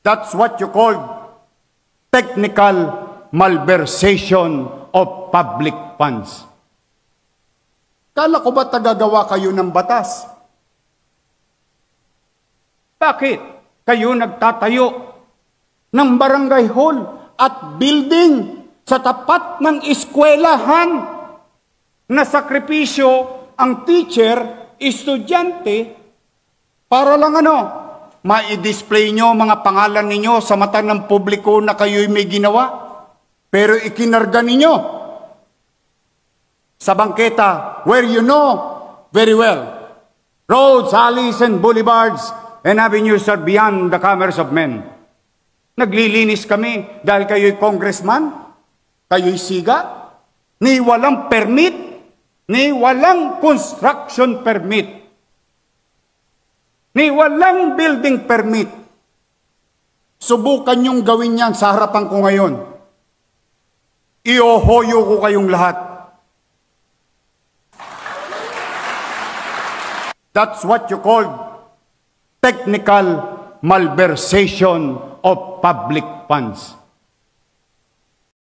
That's what you call technical malversation of public funds. Kala ko ba tagagawa kayo ng batas? Bakit kayo nagtatayo ng barangay hall at building sa tapat ng eskwelahan na sakripisyo ang teacher, estudyante, para lang ma-display nyo mga pangalan ninyo sa mata ng publiko na kayo'y may ginawa, pero ikinarga ninyo sa bangketa where you know very well roads, alleys, and boulevards and avenues are beyond the commerce of men. Naglilinis kami dahil kayo'y congressman, kayo'y siga, ni walang permit, ni walang construction permit, ni walang building permit. Subukan niyong gawin yan sa harapan ko ngayon. Iohoyo ko kayong lahat. That's what you call technical malversation of public funds.